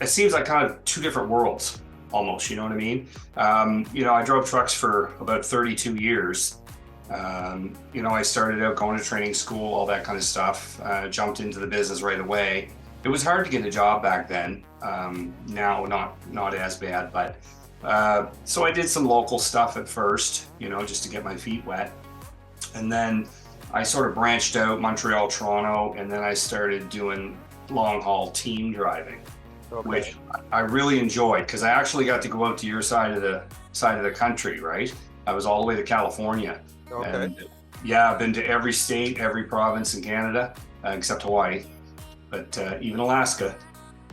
it seems like kind of two different worlds almost, you know what I mean? I drove trucks for about 32 years. I started out going to training school, all that kind of stuff, jumped into the business right away. It was hard to get a job back then. Now, not as bad, but so I did some local stuff at first, just to get my feet wet. And then I sort of branched out Montreal, Toronto, and then I started doing long haul team driving, Okay. which I really enjoyed because I actually got to go out to your side of the country, right? I was all the way to California. Okay. And yeah, I've been to every state, every province in Canada, except Hawaii, but even Alaska.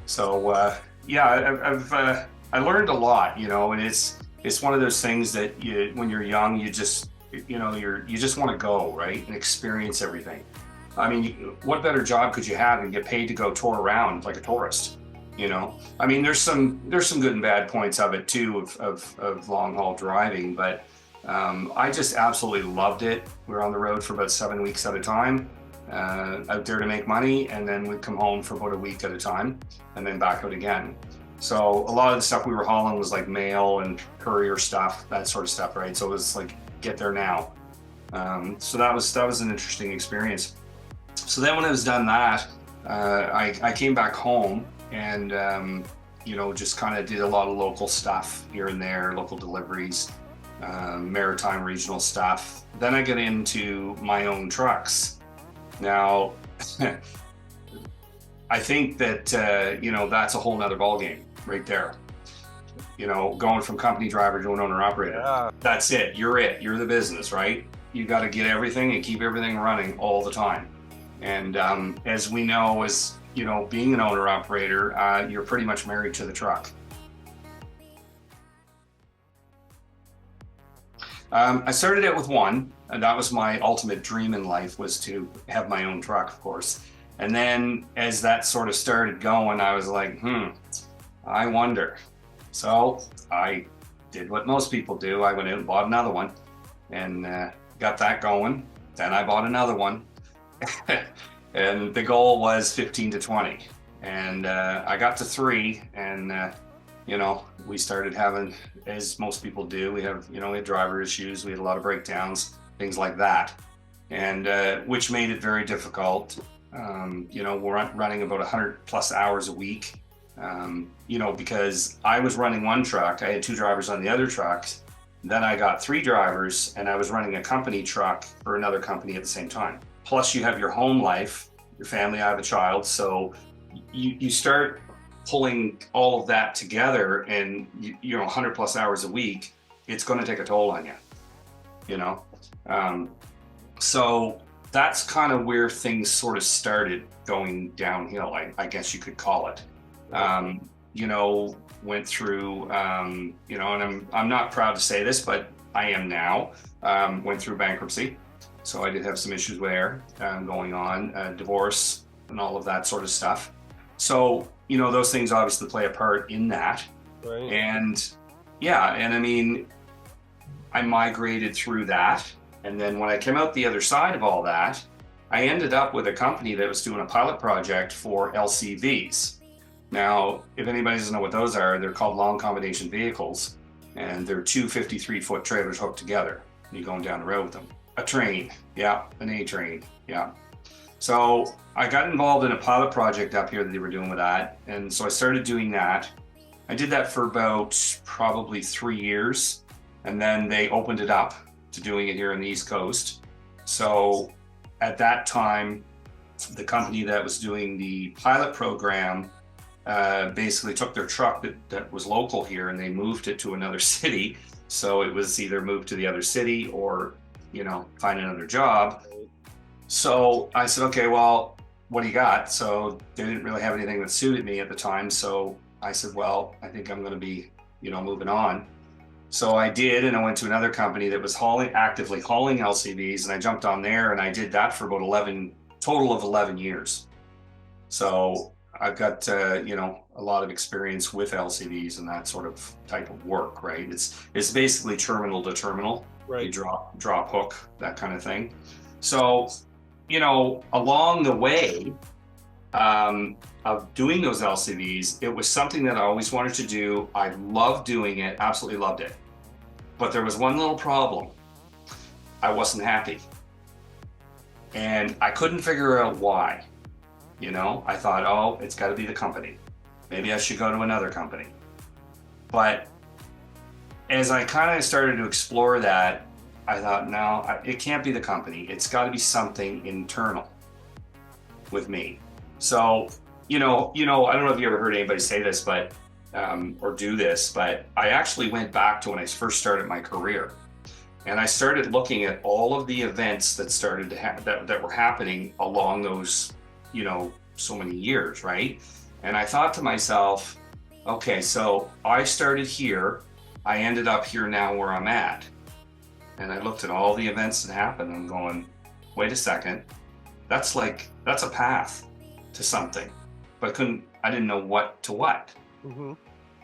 So yeah, I learned a lot, and it's one of those things that when you're young, you just you just want to go, right, and experience everything. I mean, what better job could you have and get paid to go tour around like a tourist? I mean, there's some good and bad points of it too of long haul driving, but I just absolutely loved it. We were on the road for about 7 weeks at a time, out there to make money, and then we'd come home for about a week at a time, and then back out again. So a lot of the stuff we were hauling was like mail and courier stuff, that sort of stuff, right? So it was like get there now. So that was an interesting experience. So then when I was done that, I came back home and just kind of did a lot of local stuff here and there, local deliveries, maritime regional stuff. Then I get into my own trucks. Now, I think that that's a whole nother ballgame right there. Going from company driver to an owner operator. Yeah. That's it. You're the business, right? You got to get everything and keep everything running all the time. And as we know, as being an owner operator, you're pretty much married to the truck. I started out with one, and that was my ultimate dream in life, was to have my own truck, of course. And then as that sort of started going, I was like, I wonder. So I did what most people do. I went out and bought another one and got that going. Then I bought another one. And the goal was 15 to 20. And I got to 3, and we started having, as most people do, we had driver issues, we had a lot of breakdowns, things like that, and which made it very difficult. We're running about 100 plus hours a week, because I was running one truck, I had 2 drivers on the other trucks, then I got 3 drivers, and I was running a company truck for another company at the same time. Plus you have your home life, your family. I have a child, so you start pulling all of that together, and 100 plus hours a week, it's going to take a toll on you. So that's kind of where things sort of started going downhill, I guess you could call it. Went through, and I'm not proud to say this, but I am now, went through bankruptcy. So I did have some issues there going on, divorce and all of that sort of stuff. So, those things obviously play a part in that. Right. And yeah, and I mean, I migrated through that. And then when I came out the other side of all that, I ended up with a company that was doing a pilot project for LCVs. Now, if anybody doesn't know what those are, they're called long combination vehicles, and they're 2 53-foot trailers hooked together. You're going down the road with them. A train, yeah, an A train, yeah. So I got involved in a pilot project up here that they were doing with that, and so I started doing that. I did that for about probably 3 years, and then they opened it up to doing it here on the East Coast. So at that time, the company that was doing the pilot program basically took their truck that was local here, and they moved it to another city. So it was either moved to the other city or find another job. So I said, okay, well, what do you got? So they didn't really have anything that suited me at the time. So I said, well, I think I'm going to be, moving on. So I did, and I went to another company that was actively hauling LCVs, and I jumped on there, and I did that for about total of 11 years. So I've got, a lot of experience with LCVs and that sort of type of work, right? It's basically terminal to terminal. Right. You drop hook, that kind of thing. So, along the way, of doing those LCVs, it was something that I always wanted to do. I loved doing it, absolutely loved it. But there was one little problem. I wasn't happy. And I couldn't figure out why. I thought, oh, it's got to be the company. Maybe I should go to another company. But as I kind of started to explore that, I thought, no, it can't be the company. It's got to be something internal with me. So, I don't know if you ever heard anybody say this, but or do this, but I actually went back to when I first started my career, and I started looking at all of the events that started to that were happening along those, so many years, right? And I thought to myself, okay, so I started here, I ended up here now where I'm at. And I looked at all the events that happened, and I'm going, wait a second, that's a path to something, but I didn't know what to what. Mm-hmm.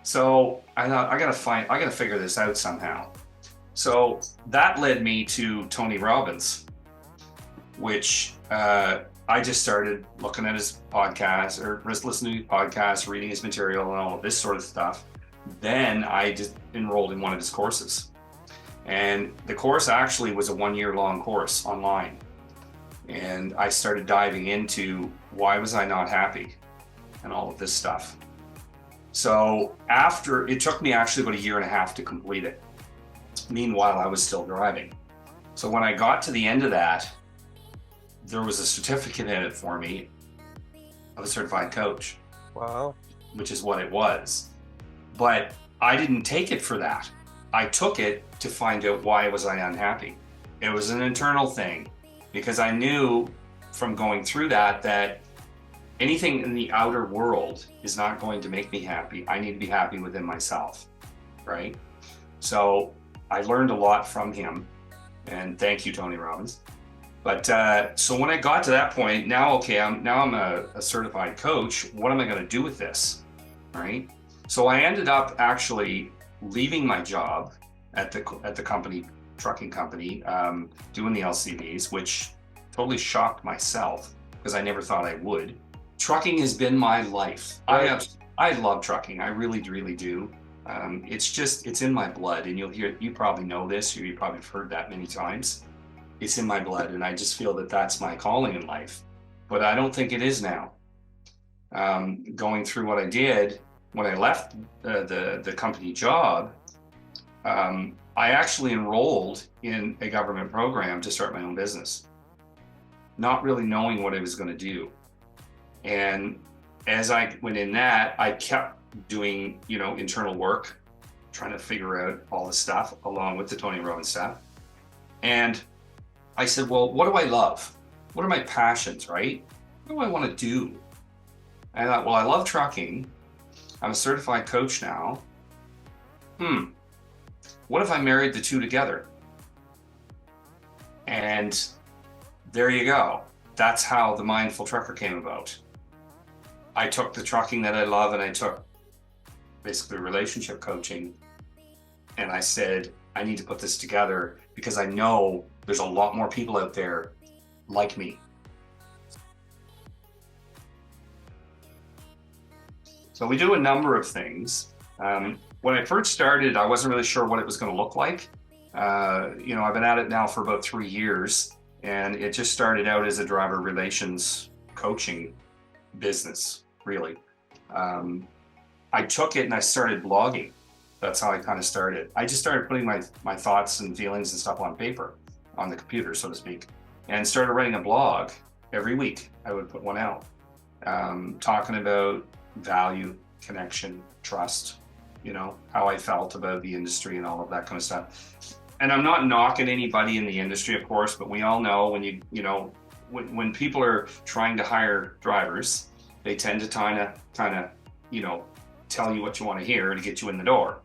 So I thought, I gotta figure this out somehow. So that led me to Tony Robbins, which I just started looking at his podcast, or listening to his podcast, reading his material and all of this sort of stuff. Then I just enrolled in one of his courses. And the course actually was a 1-year-long course online. And I started diving into why was I not happy and all of this stuff. So it took me actually about 1.5 years to complete it. Meanwhile, I was still driving. So when I got to the end of that, there was a certificate in it for me of a certified coach. Wow. Which is what it was. But I didn't take it for that. I took it to find out why was I unhappy. It was an internal thing, because I knew from going through that anything in the outer world is not going to make me happy. I need to be happy within myself, right? So I learned a lot from him, and thank you, Tony Robbins. But so when I got to that point, I'm a certified coach. What am I going to do with this, right? So I ended up actually leaving my job at the trucking company, doing the LCVs, which totally shocked myself because I never thought I would. Trucking has been my life. Right. I love trucking. I really, really do. It's in my blood, and you probably know this, or you probably have heard that many times. It's in my blood, and I just feel that that's my calling in life. But I don't think it is now. Going through what I did when I left the company job, I actually enrolled in a government program to start my own business, not really knowing what I was going to do. And as I went in that, I kept doing, internal work, trying to figure out all the stuff along with the Tony Robbins stuff. And I said, well, what do I love? What are my passions, right? What do I want to do? And I thought, well, I love trucking. I'm a certified coach now. What if I married the two together? And there you go. That's how the Mindful Trucker came about. I took the trucking that I love, and I took basically relationship coaching, and I said, I need to put this together because I know there's a lot more people out there like me. So we do a number of things. When I first started, I wasn't really sure what it was going to look like. I've been at it now for about 3 years, and it just started out as a driver relations coaching business, really. I took it and I started blogging. That's how I kind of started. I just started putting my thoughts and feelings and stuff on paper, on the computer, so to speak, and started writing a blog every week. I would put one out, talking about value, connection, trust, how I felt about the industry and all of that kind of stuff. And I'm not knocking anybody in the industry, of course, but we all know when people are trying to hire drivers, they tend to kind of, tell you what you want to hear to get you in the door.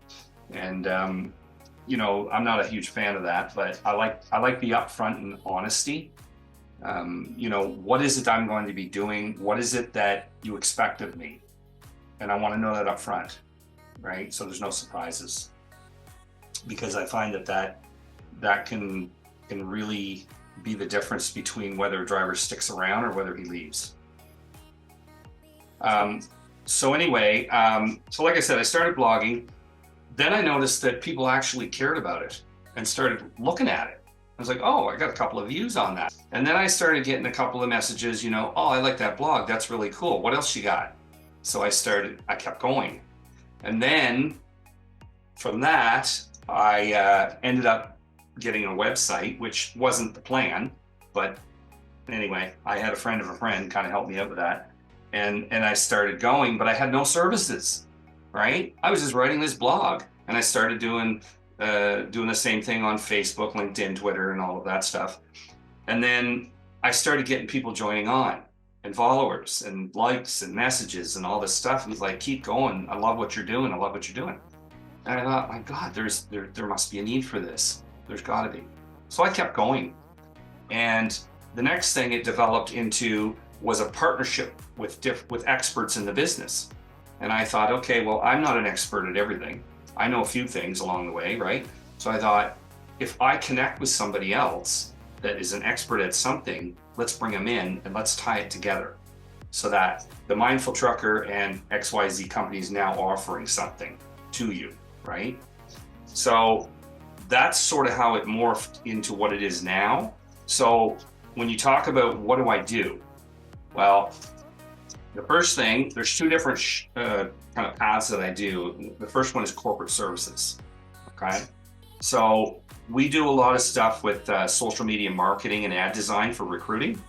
And, I'm not a huge fan of that, but I like the upfront and honesty. What is it I'm going to be doing? What is it that you expect of me? And I want to know that up front, right? So there's no surprises, because I find that can really be the difference between whether a driver sticks around or whether he leaves. So anyway, so like I said, I started blogging. Then I noticed that people actually cared about it and started looking at it. I was like, oh, I got a couple of views on that. And then I started getting a couple of messages, oh, I like that blog. That's really cool. What else you got? So I kept going. And then from that, I ended up getting a website, which wasn't the plan. But anyway, I had a friend of a friend kind of help me out with that. And I started going, but I had no services, right? I was just writing this blog, and I started doing the same thing on Facebook, LinkedIn, Twitter, and all of that stuff. And then I started getting people joining on, and followers and likes and messages and all this stuff. And he's like, keep going. I love what you're doing. I love what you're doing. And I thought, my God, there must be a need for this. There's got to be. So I kept going. And the next thing it developed into was a partnership with experts in the business. And I thought, okay, well, I'm not an expert at everything. I know a few things along the way, right? So I thought, if I connect with somebody else that is an expert at something, let's bring them in and let's tie it together so that the Mindful Trucker and XYZ companies now offering something to you, right? So that's sort of how it morphed into what it is now. So when you talk about what do I do? Well, the first thing, there's two different kind of paths that I do. The first one is corporate services, okay? So we do a lot of stuff with social media marketing and ad design for recruiting.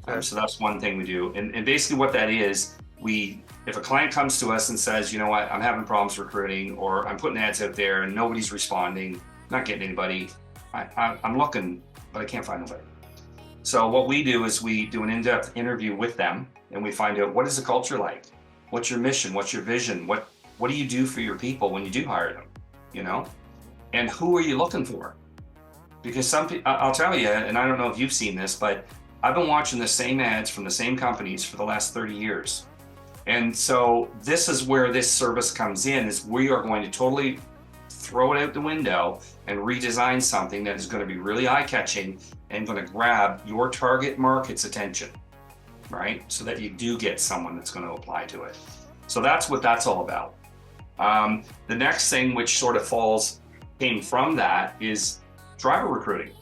Okay. So that's one thing we do. And basically what that is, if a client comes to us and says, you know what, I'm having problems recruiting, or I'm putting ads out there and nobody's responding, not getting anybody, I'm looking, but I can't find nobody. So what we do is we do an in-depth interview with them, and we find out, what is the culture like? What's your mission? What's your vision? What do you do for your people when you do hire them? And who are you looking for? Because some people, I'll tell you, and I don't know if you've seen this, but I've been watching the same ads from the same companies for the last 30 years. And so this is where this service comes in, is we are going to totally throw it out the window and redesign something that is going to be really eye-catching and going to grab your target market's attention, right? So that you do get someone that's going to apply to it. So that's what that's all about. The next thing, which sort of came from that, is driver recruiting,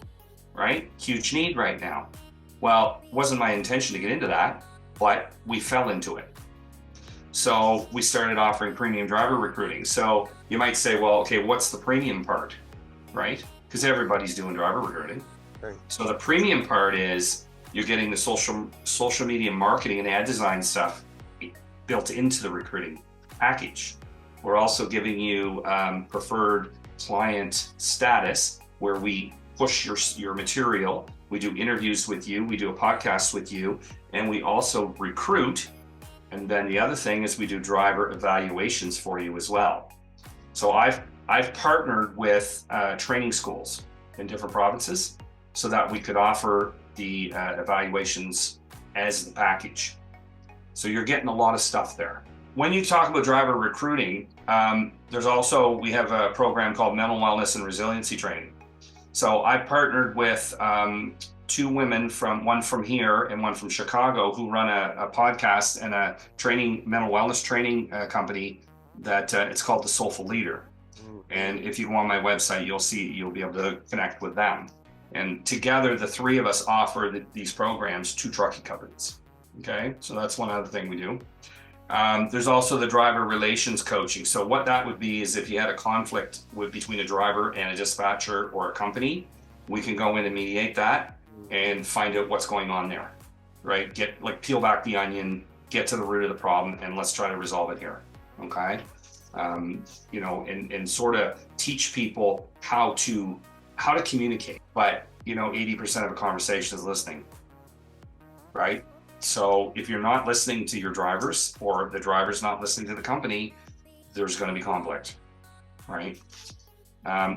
right? Huge need right now. Well, it wasn't my intention to get into that, but we fell into it. So we started offering premium driver recruiting. So you might say, well, okay, what's the premium part, right? Because everybody's doing driver recruiting. Right. So the premium part is you're getting the social media marketing and ad design stuff built into the recruiting package. We're also giving you preferred client status, where we push your material. We do interviews with you. We do a podcast with you, and we also recruit. And then the other thing is we do driver evaluations for you as well. So I've partnered with training schools in different provinces so that we could offer the evaluations as the package. So you're getting a lot of stuff there. When you talk about driver recruiting, we have a program called Mental Wellness and Resiliency Training. So I partnered with two women, one from here and one from Chicago, who run a podcast and a mental wellness training company that it's called The Soulful Leader. And if you go on my website, you'll be able to connect with them. And together, the three of us offer these programs to trucking companies. Okay, so that's one other thing we do. There's also the driver relations coaching. So what that would be is if you had a conflict between a driver and a dispatcher or a company, we can go in and mediate that and find out what's going on there, right? Peel back the onion, get to the root of the problem, and let's try to resolve it here, okay? And sort of teach people how to communicate. But 80% of a conversation is listening, right? So if you're not listening to your drivers, or the driver's not listening to the company, there's going to be conflict, right?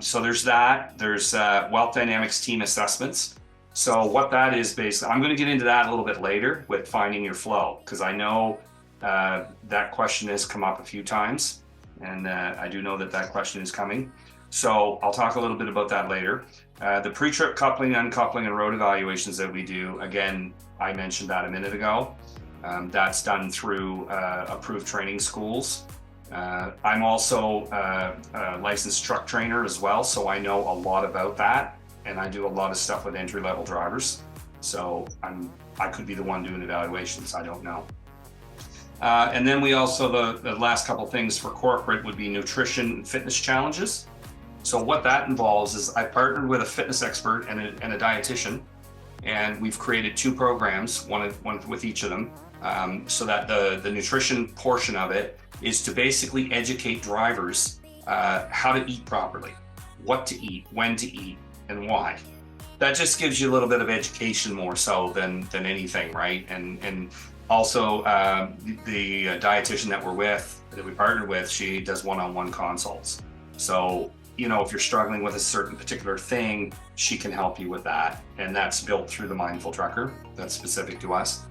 So there's that. There's wealth dynamics team assessments. So what that is basically, I'm going to get into that a little bit later with finding your flow, because I know that question has come up a few times, and I do know that question is coming. So I'll talk a little bit about that later. The pre-trip coupling, uncoupling, and road evaluations that we do, again, I mentioned that a minute ago. That's done through approved training schools. I'm also a licensed truck trainer as well, so I know a lot about that, and I do a lot of stuff with entry-level drivers. So I could be the one doing evaluations, I don't know. And then we also, the last couple things for corporate would be nutrition and fitness challenges. So what that involves is I partnered with a fitness expert and a dietitian, and we've created 2 programs, one with each of them, so that the nutrition portion of it is to basically educate drivers how to eat properly, what to eat, when to eat, and why. That just gives you a little bit of education more so than anything, right? And also the dietitian that we partnered with, she does one-on-one consults. So, you know, if you're struggling with a certain particular thing, she can help you with that. And that's built through the Mindful Trucker. That's specific to us.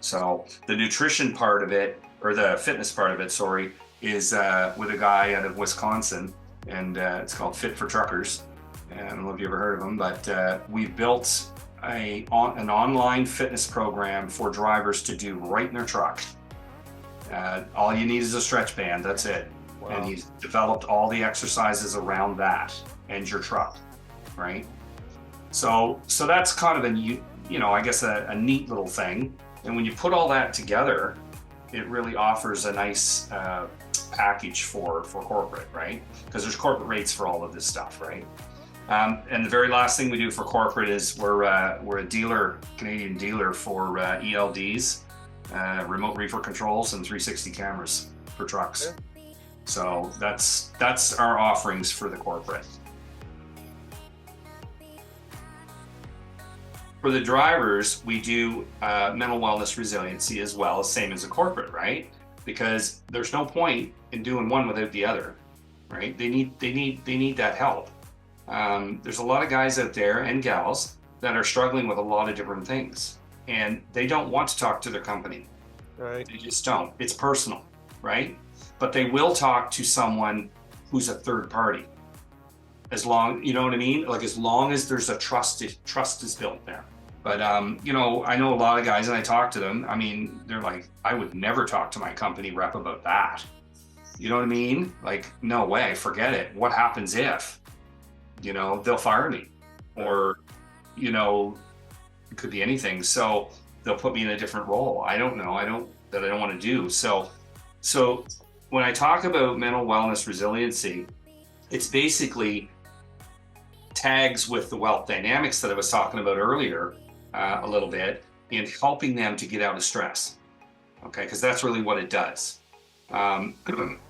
So the nutrition part of it, or the fitness part of it, sorry, is with a guy out of Wisconsin, and it's called Fit for Truckers. And I don't know if you ever heard of them, but we built an online fitness program for drivers to do right in their truck. All you need is a stretch band, that's it. Wow. And he's developed all the exercises around that and your truck, right? So that's kind of I guess a neat little thing. And when you put all that together, it really offers a nice package for corporate, right? Because there's corporate rates for all of this stuff, right? And the very last thing we do for corporate is we're a dealer, Canadian dealer for ELDs, remote reefer controls, and 360 cameras for trucks. Yeah. So that's our offerings for the corporate. For the drivers, we do mental wellness resiliency as well, same as a corporate, right? Because there's no point in doing one without the other, right? They need that help. There's a lot of guys out there and gals that are struggling with a lot of different things, and they don't want to talk to their company. Right. They just don't. It's personal, right? But they will talk to someone who's a third party. As long, you know what I mean? Like, as long as there's a trust is built there. But, I know a lot of guys, and I talk to them. I mean, they're like, I would never talk to my company rep about that. You know what I mean? Like, no way, forget it. What happens if, they'll fire me, or, it could be anything. So they'll put me in a different role. I don't know. I don't want to do. So when I talk about mental wellness resiliency, it's basically tags with the wealth dynamics that I was talking about earlier a little bit, in helping them to get out of stress. Okay, because that's really what it does.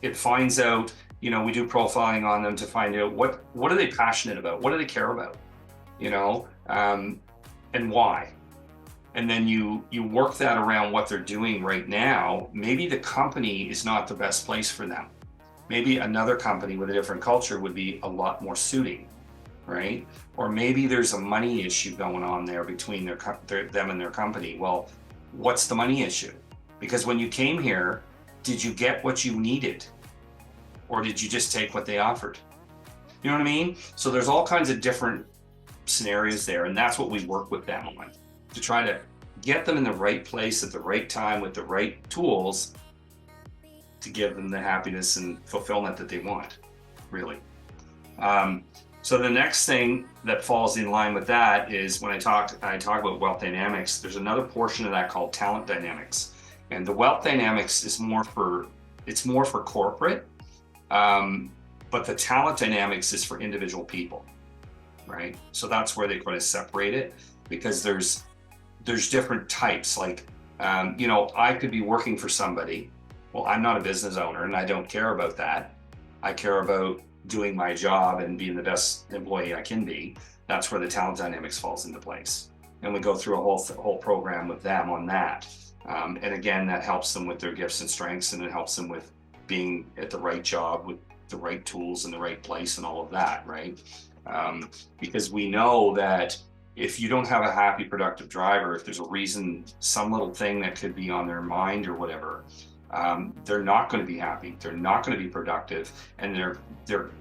It finds out, we do profiling on them to find out what are they passionate about, what do they care about, and why. And then you work that around what they're doing right now. Maybe the company is not the best place for them. Maybe another company with a different culture would be a lot more suiting, right? Or maybe there's a money issue going on there between them and their company. Well, what's the money issue? Because when you came here, did you get what you needed? Or did you just take what they offered? You know what I mean? So there's all kinds of different scenarios there, and that's what we work with them on, to try to get them in the right place at the right time with the right tools to give them the happiness and fulfillment that they want, really. So the next thing that falls in line with that is when I talk about wealth dynamics, there's another portion of that called talent dynamics. And the wealth dynamics is more for corporate, but the talent dynamics is for individual people, right? So that's where they kind of separate it, because there's different types. Like, I could be working for somebody. Well, I'm not a business owner, and I don't care about that. I care about doing my job and being the best employee I can be. That's where the talent dynamics falls into place. And we go through a whole program with them on that. And again, that helps them with their gifts and strengths, and it helps them with being at the right job with the right tools in the right place and all of that, right? Because we know that if you don't have a happy, productive driver, if there's a reason, some little thing that could be on their mind or whatever, they're not going to be happy. They're not going to be productive, and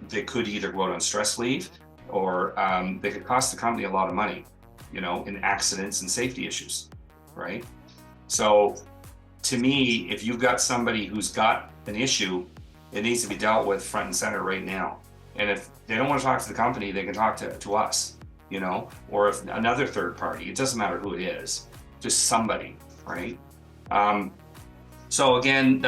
they could either go out on stress leave, or they could cost the company a lot of money, in accidents and safety issues, right? So to me, if you've got somebody who's got an issue, it needs to be dealt with front and center right now. And if they don't want to talk to the company, they can talk to us, you know, or if another third party, it doesn't matter who it is, just somebody, right? So again,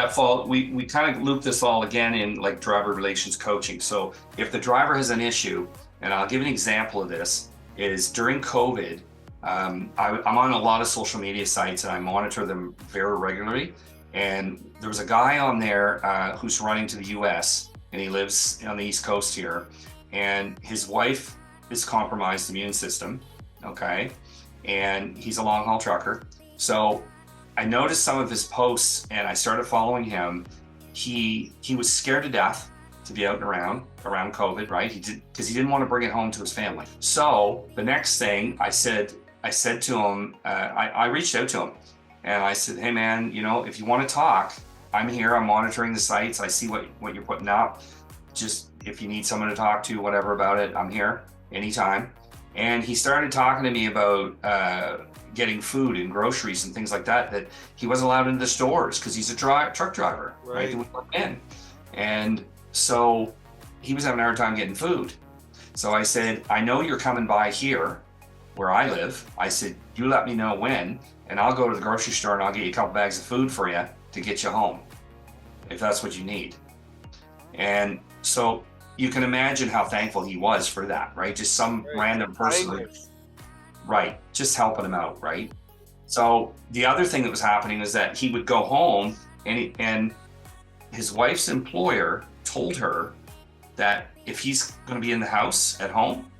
we kind of loop this all again in like driver relations coaching. So if the driver has an issue, and I'll give an example of this, is during COVID, I'm on a lot of social media sites and I monitor them very regularly. And there was a guy on there who's running to the US, and he lives on the East Coast here. And his wife is compromised immune system, okay? And he's a long haul trucker. So I noticed some of his posts and I started following him. He was scared to death to be out and around COVID, right? Because he didn't want to bring it home to his family. So the next thing I said to him, I reached out to him and I said, hey man, you know, if you want to talk, I'm here, I'm monitoring the sites. I see what you're putting up. Just if you need someone to talk to, whatever about it, I'm here anytime. And he started talking to me about getting food and groceries and things like that he wasn't allowed into the stores because he's a truck driver, right? He wouldn't let in. And so he was having a hard time getting food. So I said, I know you're coming by here where I live. I said, you let me know when, and I'll go to the grocery store and I'll get you a couple bags of food for you to get you home, if that's what you need. And so you can imagine how thankful he was for that, right? Just some random person, right? Just helping him out, right? So the other thing that was happening is that he would go home and his wife's employer told her that if he's going to be in the house at home,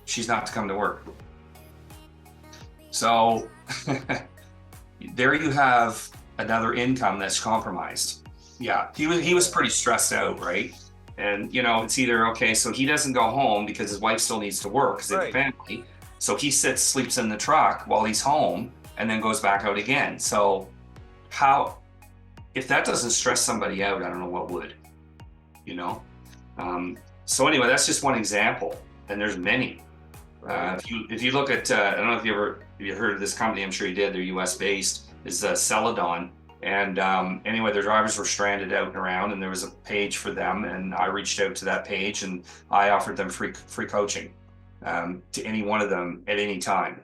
she's not to come to work. So there you have another income that's compromised. Yeah, he was pretty stressed out, right? And, you know, it's either, okay, so he doesn't go home because his wife still needs to work because they have a family. So he sleeps in the truck while he's home and then goes back out again. So if that doesn't stress somebody out, I don't know what would, you know? So anyway, that's just one example, and there's many. If you look at, I don't know if you heard of this company, I'm sure you did, they're US based, is Celadon. And anyway, their drivers were stranded out and around, and there was a page for them, and I reached out to that page and I offered them free coaching to any one of them at any time,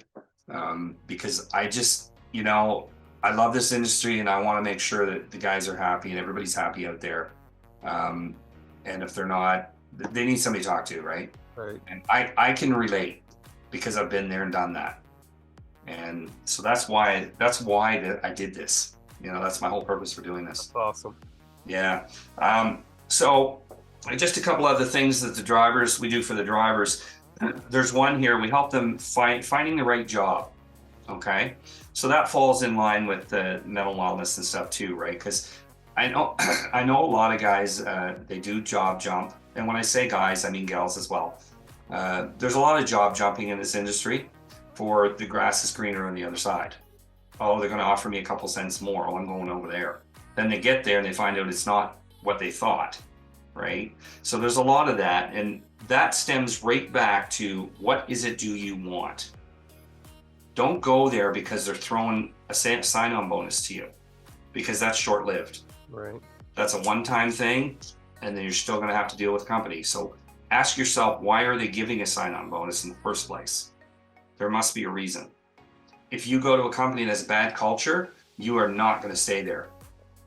because I just, you know, I love this industry and I want to make sure that the guys are happy and everybody's happy out there. And if they're not, they need somebody to talk to, right? Right. And I can relate because I've been there and done that. And so that's why I did this. You know, that's my whole purpose for doing this. That's awesome. Yeah. So just a couple other things that we do for the drivers. There's one here, we help them finding the right job. Okay. So that falls in line with the mental wellness and stuff too, right? Because I know a lot of guys, they do job jump. And when I say guys, I mean gals as well. There's a lot of job jumping in this industry for the grass is greener on the other side. Oh, they're going to offer me a couple cents more. Oh, I'm going over there. Then they get there and they find out it's not what they thought, right? So there's a lot of that. And that stems right back to, what is it do you want? Don't go there because they're throwing a sign-on bonus to you, because that's short-lived. Right. That's a one-time thing, and then you're still going to have to deal with companies. So ask yourself, why are they giving a sign-on bonus in the first place? There must be a reason. If you go to a company that has bad culture, you are not going to stay there.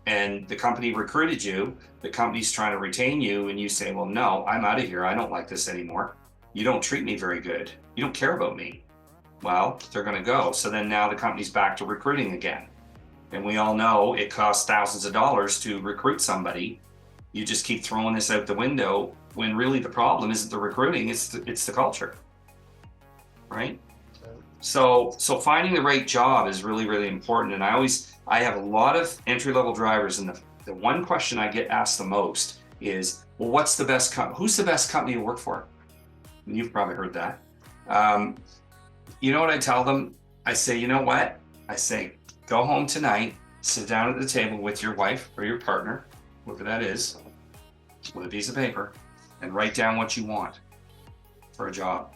And the company recruited you, the company's trying to retain you, and you say, well, no, I'm out of here. I don't like this anymore. You don't treat me very good. You don't care about me. Well, they're going to go. So then now the company's back to recruiting again. And we all know it costs thousands of dollars to recruit somebody. You just keep throwing this out the window when really the problem isn't the recruiting, it's the culture, right? So finding the right job is really, really important. And I have a lot of entry-level drivers, and the one question I get asked the most is, well, what's the best who's the best company to work for? And you've probably heard that. You know what I tell them? I say, you know what? I say, go home tonight, sit down at the table with your wife or your partner, whoever that is, with a piece of paper, and write down what you want for a job.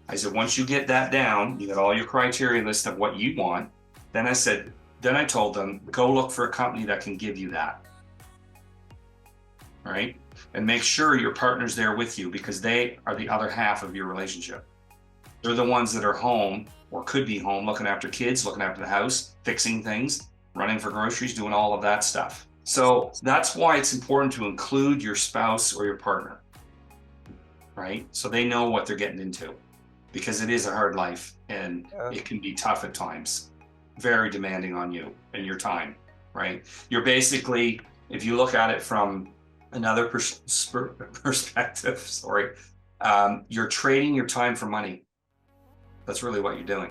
I said, once you get that down, you got all your criteria list of what you want, then I said, Then I told them, go look for a company that can give you that, right? And make sure your partner's there with you, because they are the other half of your relationship. They're the ones that are home or could be home, looking after kids, looking after the house, fixing things, running for groceries, doing all of that stuff. So that's why it's important to include your spouse or your partner, right? So they know what they're getting into, because it is a hard life and it can be tough at times, very demanding on you and your time, right? You're basically, if you look at it from another perspective, sorry, you're trading your time for money. That's really what you're doing,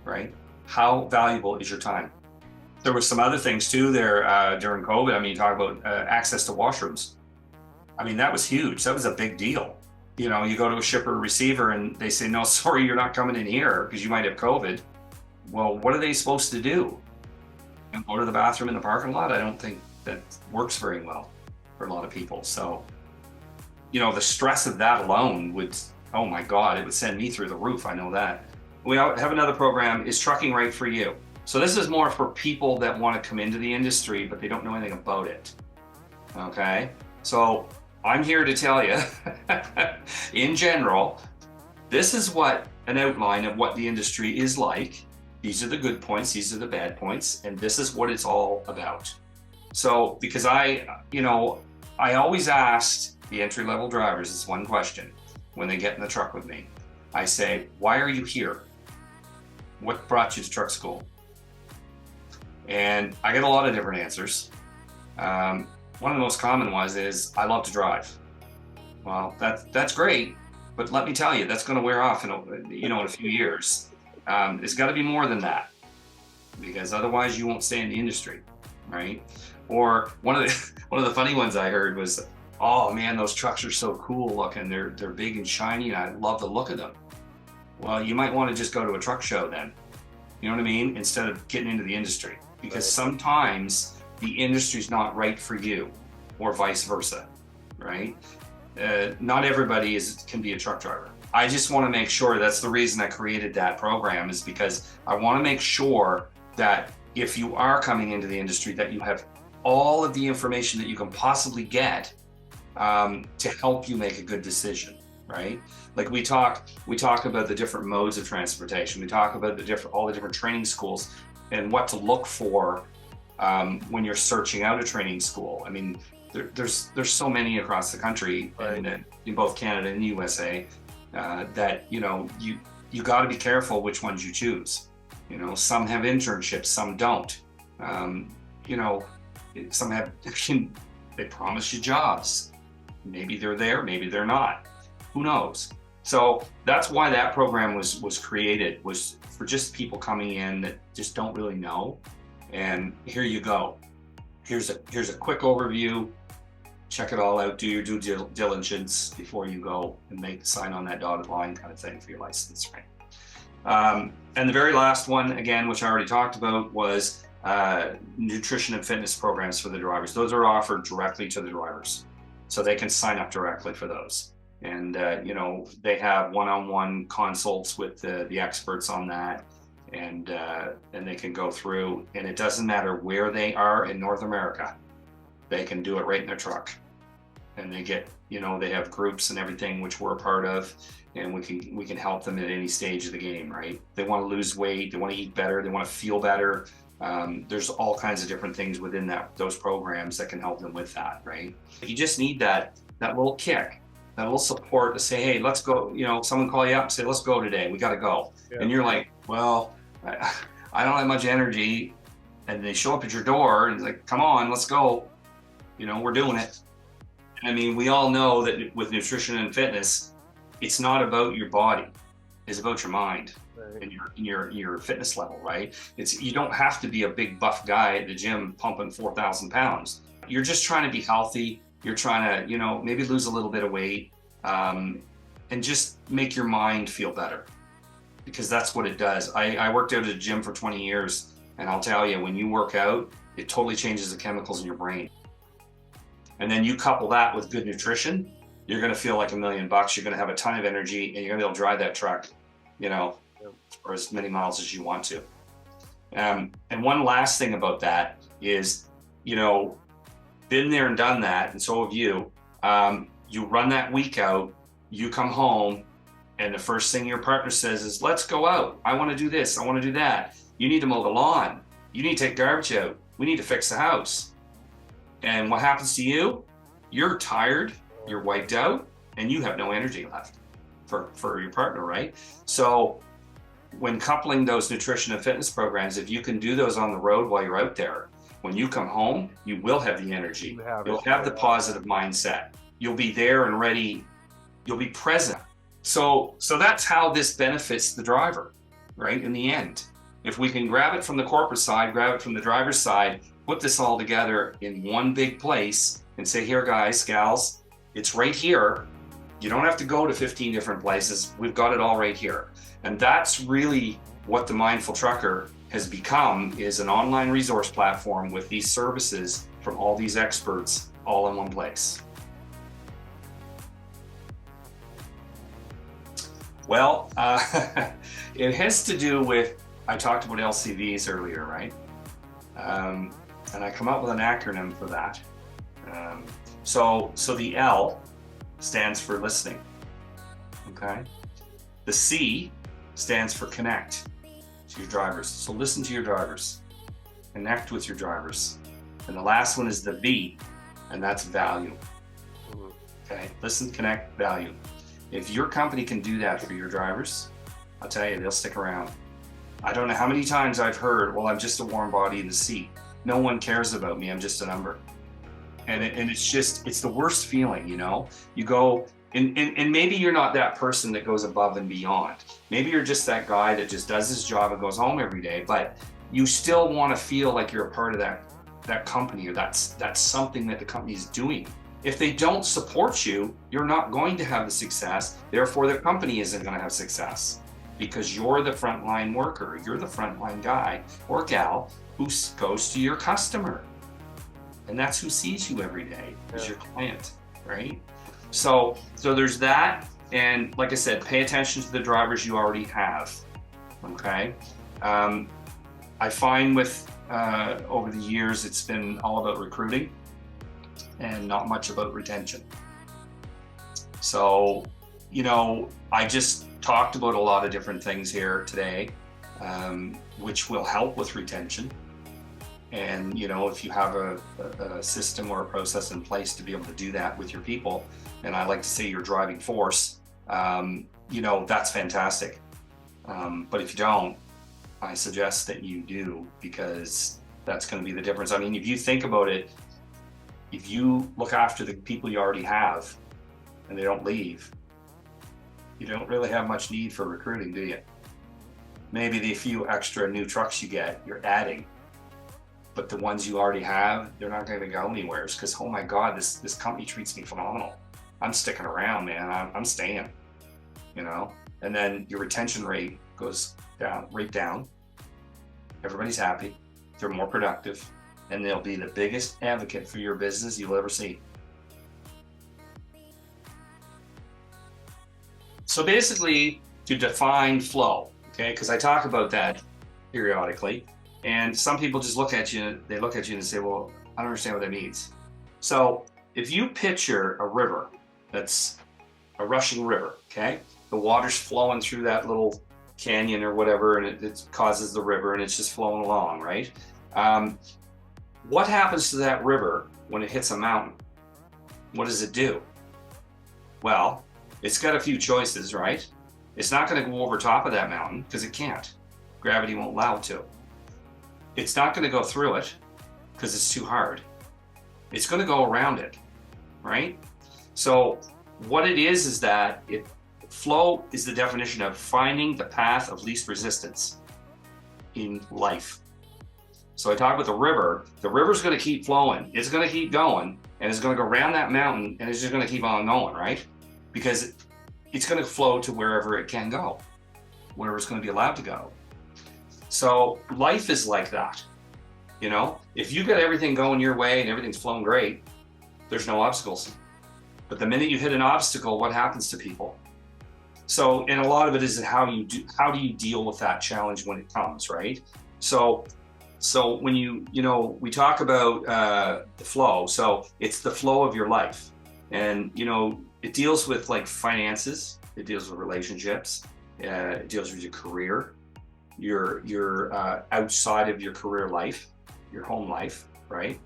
right? How valuable is your time? There were some other things too there during COVID. I mean, you talk about access to washrooms. I mean, that was huge. That was a big deal. You know, you go to a shipper or receiver and they say, no, sorry, you're not coming in here because you might have COVID. Well, what are they supposed to do? And go to the bathroom in the parking lot? I don't think that works very well for a lot of people. So, you know, the stress of that alone would, oh my God, it would send me through the roof. I know that. We have another program, Is Trucking Right for You? So this is more for people that want to come into the industry, but they don't know anything about it. Okay. So I'm here to tell you, in general, this is what an outline of what the industry is like. These are the good points, these are the bad points, and this is what it's all about. So, because I always asked the entry-level drivers this one question when they get in the truck with me. I say, why are you here? What brought you to truck school? And I get a lot of different answers. One of the most common ones is, I love to drive. Well, that's great, but let me tell you, that's going to wear off in a few years. It's got to be more than that, because otherwise you won't stay in the industry, right? Or one of the funny ones I heard was, oh man, those trucks are so cool looking. They're big and shiny, and I love the look of them. Well, you might want to just go to a truck show then. You know what I mean? Instead of getting into the industry, because sometimes the industry's not right for you, or vice versa, right? Not everybody can be a truck driver. I just want to make sure, that's the reason I created that program, is because I want to make sure that if you are coming into the industry, that you have all of the information that you can possibly get to help you make a good decision, right? Like we talk about the different modes of transportation. We talk about all the different training schools and what to look for when you're searching out a training school. I mean, there's so many across the country, right, in both Canada and the USA, that you got to be careful which ones you choose. You know, some have internships, some don't. Some have, they promise you jobs. Maybe they're there, maybe they're not. Who knows? So that's why that program was created, was for just people coming in that just don't really know. And here you go. Here's a quick overview. Check it all out. Do your due diligence before you go and sign on that dotted line kind of thing for your license, right? And the very last one, again, which I already talked about, was nutrition and fitness programs for the drivers. Those are offered directly to the drivers, so they can sign up directly for those. And they have one-on-one consults with the experts on that, and they can go through. And it doesn't matter where they are in North America, they can do it right in their truck. And they get, they have groups and everything, which we're a part of, and we can help them at any stage of the game, right? They want to lose weight, they want to eat better, they want to feel better. There's all kinds of different things within those programs that can help them with that, right? You just need that little kick, that little support to say, hey, let's go. Someone call you up and say, let's go today, we got to go. Yeah. And you're like, well, I don't have much energy. And they show up at your door and it's like, come on, let's go. We're doing it. I mean, we all know that with nutrition and fitness, it's not about your body, it's about your mind. Right. And your fitness level, right? You don't have to be a big buff guy at the gym pumping 4,000 pounds. You're just trying to be healthy. You're trying to, maybe lose a little bit of weight, and just make your mind feel better, because that's what it does. I worked out at a gym for 20 years, and I'll tell you, when you work out, it totally changes the chemicals in your brain. And then you couple that with good nutrition, you're going to feel like $1 million. You're going to have a ton of energy, and you're going to be able to drive that truck, for as many miles as you want to. And one last thing about that is, you know, been there and done that, and so have you. You run that week out, you come home, and the first thing your partner says is, let's go out. I want to do this. I want to do that. You need to mow the lawn. You need to take garbage out. We need to fix the house. And what happens to you? You're tired, you're wiped out, and you have no energy left for your partner, right? So when coupling those nutrition and fitness programs, if you can do those on the road while you're out there, when you come home, you will have the energy. You'll have the positive mindset. You'll be there and ready. You'll be present. So that's how this benefits the driver, right? In the end, if we can grab it from the corporate side, grab it from the driver's side, put this all together in one big place and say, here, guys, gals, it's right here. You don't have to go to 15 different places. We've got it all right here. And that's really what the Mindful Trucker has become, is an online resource platform with these services from all these experts all in one place. Well, it has to do with, I talked about LCVs earlier, right? And I come up with an acronym for that. So the L stands for listening, okay? The C stands for connect to your drivers. So listen to your drivers, connect with your drivers. And the last one is the V, and that's value. Okay, listen, connect, value. If your company can do that for your drivers, I'll tell you, they'll stick around. I don't know how many times I've heard, well, I'm just a warm body in the seat. No one cares about me, I'm just a number. And it's the worst feeling, you know? You go, and maybe you're not that person that goes above and beyond. Maybe you're just that guy that just does his job and goes home every day, but you still want to feel like you're a part of that company, or that's something that the company is doing. If they don't support you, you're not going to have the success. Therefore, the company isn't going to have success, because you're the frontline worker. You're the frontline guy or gal who goes to your customer. And that's who sees you every day, is your client, right? So there's that. And like I said, pay attention to the drivers you already have, okay? I find with, over the years, it's been all about recruiting and not much about retention. So, you know, I just talked about a lot of different things here today, which will help with retention. And, you know, if you have a system or a process in place to be able to do that with your people, and I like to say your driving force, you know, that's fantastic. But if you don't, I suggest that you do, because that's going to be the difference. I mean, if you think about it, if you look after the people you already have and they don't leave, you don't really have much need for recruiting, do you? Maybe the few extra new trucks you get, you're adding. But the ones you already have, they're not going to go anywhere, because, oh my God, this company treats me phenomenal. I'm sticking around, man. I'm staying, you know? And then your retention rate goes down, right down. Everybody's happy. They're more productive, and they'll be the biggest advocate for your business you'll ever see. So basically, to define flow, okay? Because I talk about that periodically. And some people just look at you, they look at you and say, well, I don't understand what that means. So if you picture a river that's a rushing river, okay? The water's flowing through that little canyon or whatever, and it causes the river, and it's just flowing along, right? What happens to that river when it hits a mountain? What does it do? Well, it's got a few choices, right? It's not going to go over top of that mountain, because it can't. Gravity won't allow it to. It's not going to go through it because it's too hard. It's going to go around it, right? So what it is that flow is the definition of finding the path of least resistance in life. So I talk about the river. The river's going to keep flowing. It's going to keep going, and it's going to go around that mountain, and it's just going to keep on going, right? Because it's going to flow to wherever it can go, wherever it's going to be allowed to go. So life is like that, you know? If you get everything going your way and everything's flowing great, there's no obstacles. But the minute you hit an obstacle, what happens to people? So, and a lot of it is how do you deal with that challenge when it comes, right? So when we talk about the flow, so it's the flow of your life. And, it deals with like finances, it deals with relationships, it deals with your career, your outside of your career life, your home life, right?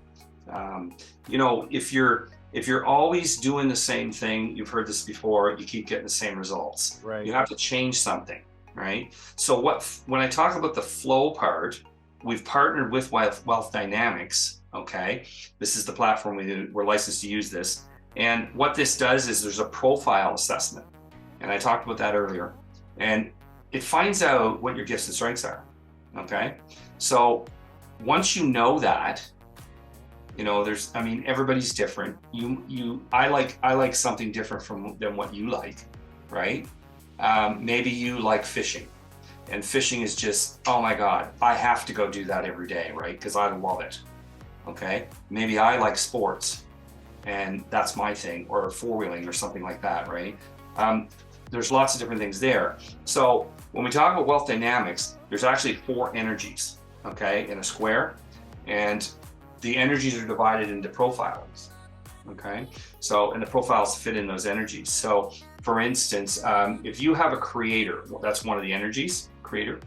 If you're always doing the same thing, you've heard this before, you keep getting the same results. Right. You have to change something, right? So when I talk about the flow part, we've partnered with Wealth Dynamics. Okay, this is the platform we're licensed to use this. And what this does is there's a profile assessment, and I talked about that earlier. And it finds out what your gifts and strengths are. Okay, so once you know that, everybody's different. I like something different than what you like, right? Maybe you like fishing, and fishing is just, oh my God, I have to go do that every day, right? Because I love it. Okay, maybe I like sports, and that's my thing, or four-wheeling or something like that, right? There's lots of different things there. So when we talk about Wealth Dynamics, there's actually 4 energies, okay, in a square, and the energies are divided into profiles, okay? So, and the profiles fit in those energies. So for instance, if you have a creator, well, that's one of the energies, creator,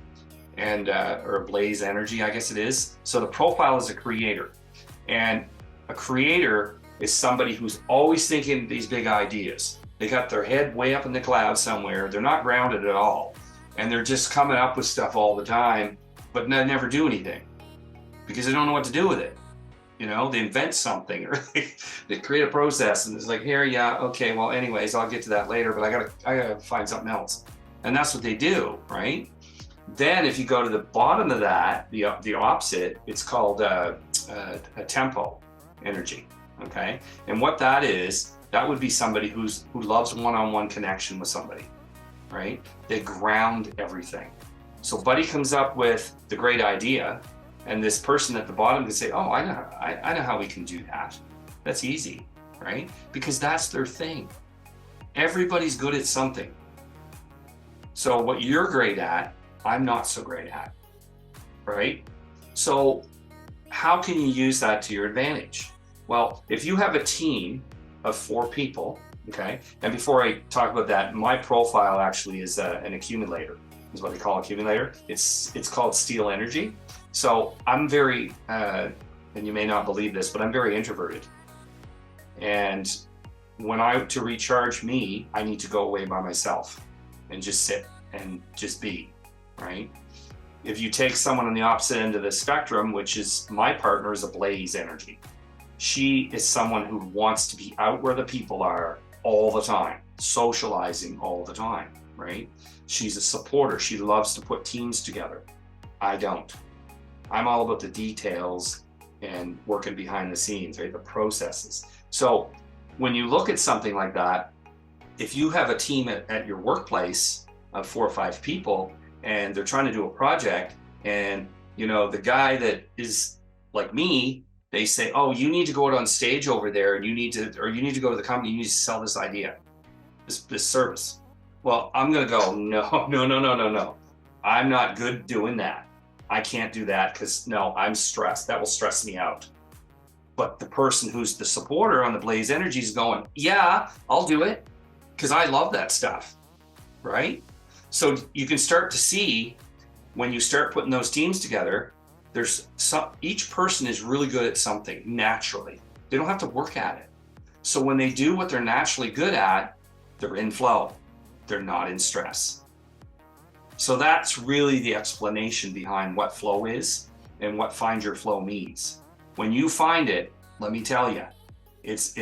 and or a blaze energy, I guess it is. So the profile is a creator, and a creator is somebody who's always thinking these big ideas. They got their head way up in the clouds somewhere. They're not grounded at all, and they're just coming up with stuff all the time, but they never do anything because they don't know what to do with it. They invent something, or they create a process, and it's like, here, yeah, okay, well, anyways, I'll get to that later, but I gotta find something else. And that's what they do, right? Then if you go to the bottom of that, the opposite, it's called a tempo energy, okay? And what that is, that would be somebody who loves one-on-one connection with somebody, right? They ground everything. So Buddy comes up with the great idea, and this person at the bottom can say, oh, I know how we can do that. That's easy, right? Because that's their thing. Everybody's good at something. So what you're great at, I'm not so great at, right? So how can you use that to your advantage? Well, if you have a team of 4 people, okay, and before I talk about that, my profile actually is an accumulator, is what they call accumulator. It's called steel energy. So I'm very, and you may not believe this, but I'm very introverted. And to recharge me, I need to go away by myself and just sit and just be, right? If you take someone on the opposite end of the spectrum, which is my partner, is a blaze energy. She is someone who wants to be out where the people are all the time, socializing all the time, right? She's a supporter. She loves to put teams together. I don't. I'm all about the details and working behind the scenes, right? The processes. So when you look at something like that, if you have a team at your workplace of 4 or 5 people, and they're trying to do a project, and the guy that is like me, they say, oh, you need to go out on stage over there, and you need to go to the company, you need to sell this idea, this service. Well, I'm gonna go, no. I'm not good doing that. I can't do that because no, I'm stressed. That will stress me out. But the person who's the supporter on the Blaze Energy is going, yeah, I'll do it because I love that stuff, right? So you can start to see when you start putting those teams together, each person is really good at something naturally. They don't have to work at it. So when they do what they're naturally good at, they're in flow. They're not in stress. So that's really the explanation behind what flow is and what find your flow means. When you find it, let me tell you, it's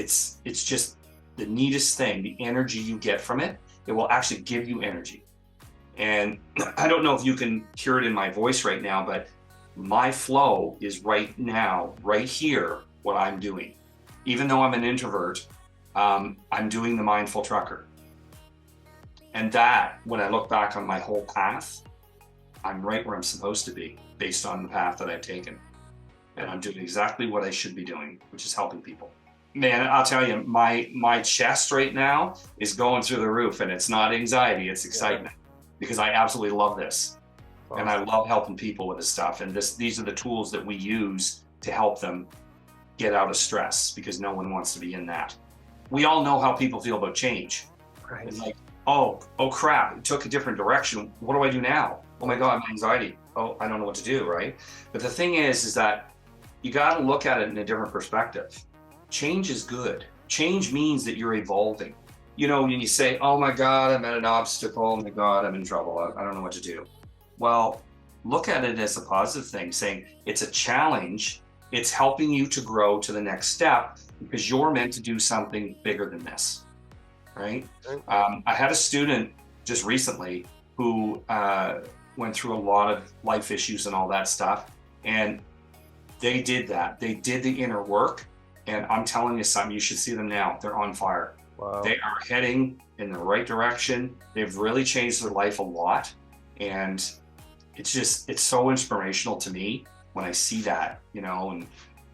just the neatest thing. The energy you get from it, it will actually give you energy. And I don't know if you can hear it in my voice right now, but my flow is right now, right here, what I'm doing. Even though I'm an introvert, I'm doing the Mindful Trucker. And that, when I look back on my whole path, I'm right where I'm supposed to be based on the path that I've taken. And I'm doing exactly what I should be doing, which is helping people. Man, I'll tell you, my chest right now is going through the roof, and it's not anxiety, it's excitement, because I absolutely love this. And I love helping people with this stuff. And these are the tools that we use to help them get out of stress, because no one wants to be in that. We all know how people feel about change. Right. It's like, oh crap, it took a different direction. What do I do now? Oh my God, my anxiety. Oh, I don't know what to do, right? But the thing is that you got to look at it in a different perspective. Change is good. Change means that you're evolving. You know, when you say, oh my God, I'm at an obstacle. Oh my God, I'm in trouble. I don't know what to do. Well, look at it as a positive thing, saying it's a challenge. It's helping you to grow to the next step, because you're meant to do something bigger than this, right? I had a student just recently who went through a lot of life issues and all that stuff. And they did that. They did the inner work. And I'm telling you something, you should see them now. They're on fire. Wow. They are heading in the right direction. They've really changed their life a lot. And it's so inspirational to me when I see that, you know,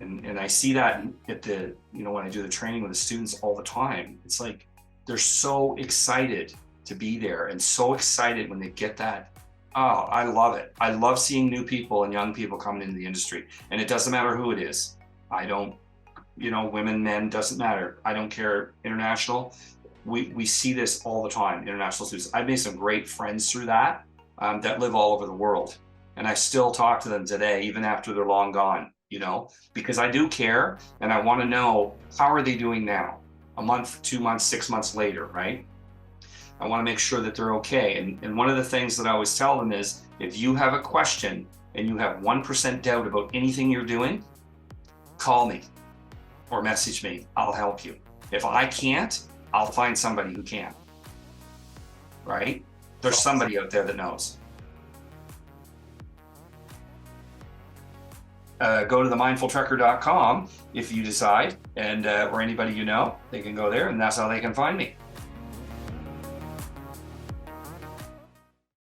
and I see that at the, you know, when I do the training with the students all the time. It's like, they're so excited to be there and so excited when they get that. Oh, I love it. I love seeing new people and young people coming into the industry. And it doesn't matter who it is. I don't, you know, women, men, doesn't matter. I don't care. International. We see this all the time, international students. I've made some great friends through that, that live all over the world. And I still talk to them today, even after they're long gone, you know, because I do care and I want to know, how are they doing now? A month, 2 months, 6 months later, right? I want to make sure that they're okay. And one of the things that I always tell them is, if you have a question and you have 1% doubt about anything you're doing, call me or message me. I'll help you. If I can't, I'll find somebody who can, right? There's somebody out there that knows. Go to themindfultrekker.com if you decide, and or anybody you know, they can go there, and that's how they can find me.